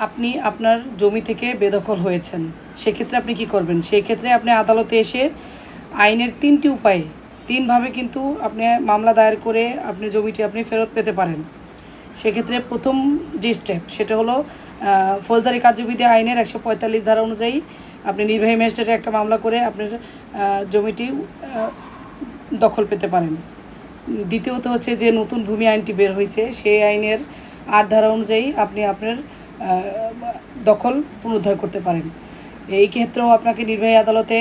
আপনি আপনার জমি থেকে বেদখল হয়েছেন, সেক্ষেত্রে আপনি কি করবেন? সেই ক্ষেত্রে আপনি আদালতে এসে আইনের ৩টি উপায়ে ৩ভাবে কিন্তু আপনি মামলা দায়ের করে আপনি জমিটি আপনি ফেরত পেতে পারেন। সেক্ষেত্রে প্রথম যে স্টেপ সেটা হলো ফৌজদারি কার্যবিধি আইনের ১৪৫ ধারা অনুযায়ী আপনি নির্বাহী ম্যাজিস্ট্রেটে একটা মামলা করে আপনার জমিটি দখল পেতে পারেন। দ্বিতীয়ত হচ্ছে যে নতুন ভূমি আইনটি বের হয়েছে, সেই আইনের ৮ ধারা অনুযায়ী আপনি আপনার দখল পুনরুদ্ধার করতে পারেন। এই ক্ষেত্রেও আপনাকে নির্বাহী আদালতে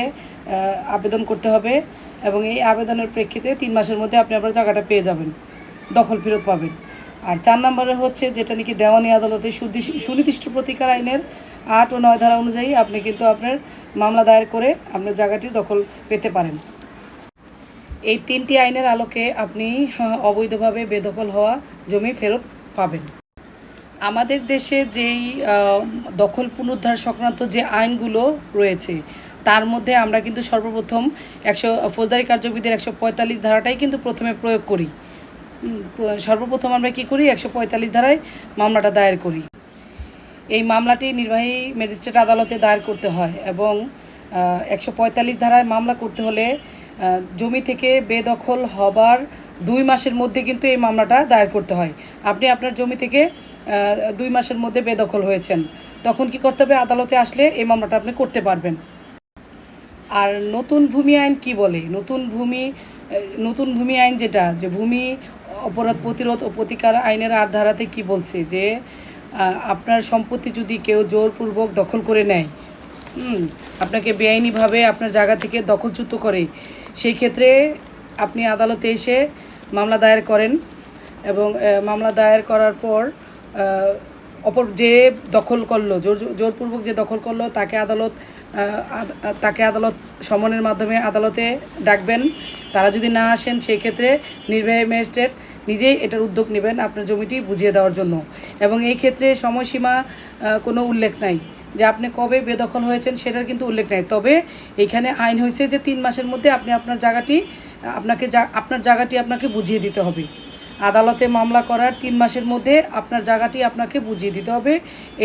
আবেদন করতে হবে এবং এই আবেদনের প্রেক্ষিতে ৩ মাসের মধ্যে আপনি আপনার জায়গাটা পেয়ে যাবেন, দখল ফেরত পাবেন। আর ৪ নম্বরে হচ্ছে যেটা নাকি দেওয়ানি আদালতে সুনির্দিষ্ট প্রতিকার আইনের ৮ ও ৯ ধারা অনুযায়ী আপনি কিন্তু আপনার মামলা দায়ের করে আপনার জায়গাটি দখল পেতে পারেন। এই ৩টি আইনের আলোকে আপনি অবৈধভাবে বেদখল হওয়া জমি ফেরত পাবেন। আমাদের দেশে যেই দখল পুনরুদ্ধার সংক্রান্ত যে আইনগুলো রয়েছে তার মধ্যে আমরা কিন্তু সর্বপ্রথম ফৌজদারি কার্যবিধির ১৪৫ ধারাটাই কিন্তু প্রথমে প্রয়োগ করি। সর্বপ্রথম আমরা কি করি? ১৪৫ ধারায় মামলাটা দায়ের করি। এই মামলাটি নির্বাহী ম্যাজিস্ট্রেট আদালতে দায়ের করতে হয় এবং ১৪৫ ধারায় মামলা করতে হলে জমি থেকে বেদখল হবার ২ মাসের মধ্যে কিন্তু এই মামলাটা দায়ের করতে হয়। আপনি আপনার জমি থেকে ২ মাসের মধ্যে বেদখল হয়েছেন, তখন কি করতে হবে? আদালতে আসলে এই মামলাটা আপনি করতে পারবেন। আর নতুন ভূমি আইন কি বলে? নতুন ভূমি আইন যেটা, যে ভূমি অপরাধ প্রতিরোধ ও প্রতিকার আইনের ৮ ধারাতে কি বলছে যে আপনার সম্পত্তি যদি কেউ জোরপূর্বক দখল করে নেয়, আপনাকে বেআইনিভাবে আপনার জায়গা থেকে দখলচ্যুত করে, সেই ক্ষেত্রে আপনি আদালতে এসে মামলা দায়ের করেন এবং মামলা দায়ের করার পর অপর যে দখল করলো, জোরপূর্বক যে দখল করলো তাকে আদালত সমনের মাধ্যমে আদালতে ডাকবেন। তারা যদি না আসেন, সেই ক্ষেত্রে নির্বাহী ম্যাজিস্ট্রেট নিজেই এটার উদ্যোগ নেবেন আপনার জমিটি বুঝিয়ে দেওয়ার জন্য। এবং এই ক্ষেত্রে সময়সীমা কোনো উল্লেখ নাই, যে আপনি কবে বেদখল হয়েছেন সেটার কিন্তু উল্লেখ নাই। তবে এইখানে আইন হয়েছে যে ৩ মাসের মধ্যে আপনি আপনার জায়গাটি আপনাকে বুঝিয়ে দিতে হবে। আদালতে মামলা করার ৩ মাসের মধ্যে আপনার জায়গাটি আপনাকে বুঝিয়ে দিতে হবে।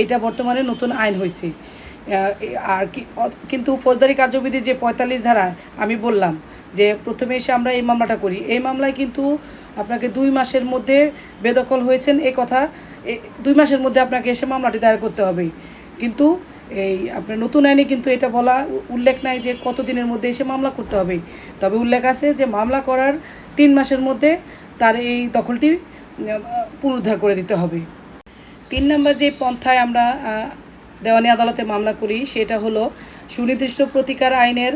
এইটা বর্তমানে নতুন আইন হয়েছে। আর কিন্তু ফৌজদারি কার্যবিধি যে ৪৫ ধারা আমি বললাম যে প্রথমে এসে আমরা এই মামলাটা করি, এই মামলায় কিন্তু আপনাকে ২ মাসের মধ্যে বেদখল হয়েছেন এই কথা ২ মাসের মধ্যে আপনাকে এসে মামলাটি দায়ের করতে হবে। কিন্তু এই আপনার নতুন আইনে কিন্তু এটা বলা উল্লেখ নাই যে কত দিনের মধ্যে এসে মামলা করতে হবে। তবে উল্লেখ আছে যে মামলা করার ৩ মাসের মধ্যে তার এই দখলটি পুনরুদ্ধার করে দিতে হবে। ৩ নম্বর যে পন্থায় আমরা দেওয়ানি আদালতে মামলা করি সেটা হলো সুনির্দিষ্ট প্রতিকার আইনের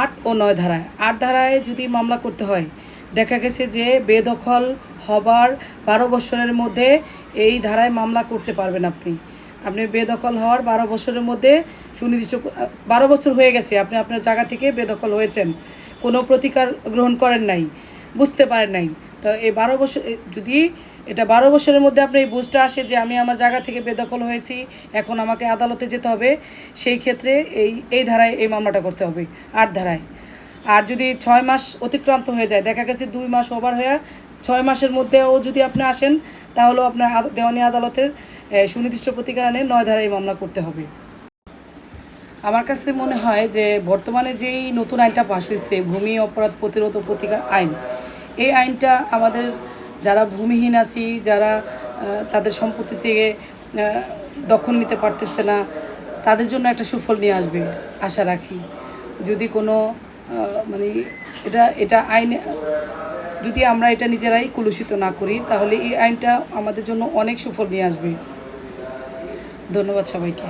৮ ও ৯ ধারায়। ৮ ধারায় যদি মামলা করতে হয়, দেখা গেছে যে বেদখল হবার ১২ বছরের মধ্যে এই ধারায় মামলা করতে পারবেন। আপনি বেদখল হওয়ার ১২ বছরের মধ্যে সুনির্দিষ্ট ১২ বছর হয়ে গেছে, আপনি আপনার জায়গা থেকে বেদখল হয়েছেন, কোনো প্রতিকার গ্রহণ করেন নাই, বুঝতে পারেন নাই। তো এই ১২ বছর যদি এটা ১২ বছরের মধ্যে আপনার এই বুঝটা আসে যে আমি আমার জায়গা থেকে বেদখল হয়েছি, এখন আমাকে আদালতে যেতে হবে, সেই ক্ষেত্রে এই ধারায় এই মামলাটা করতে হবে, ৮ ধারায়। আর যদি ৬ মাস অতিক্রান্ত হয়ে যায়, দেখা গেছে ২ মাস ওভার হয়ে ৬ মাসের মধ্যেও যদি আপনি আসেন, তাহলেও আপনার দেওয়ানি আদালতের সুনির্দিষ্ট প্রতিকার আইনে ৯ ধারায় মামলা করতে হবে। আমার কাছে মনে হয় যে বর্তমানে যেই নতুন আইনটা পাস হয়েছে, ভূমি অপরাধ প্রতিরোধ ও প্রতিকার আইন, এই আইনটা আমাদের যারা ভূমিহীন আছি, যারা তাদের সম্পত্তি থেকে দখল নিতে পারতেছে না, তাদের জন্য একটা সুফল নিয়ে আসবে আশা রাখি। যদি কোনো মানে এটা আইন যদি আমরা এটা নিজেরাই কলুষিত না করি, তাহলে এই আইনটা আমাদের জন্য অনেক সুফল নিয়ে আসবে। ধন্যবাদ সবাইকে।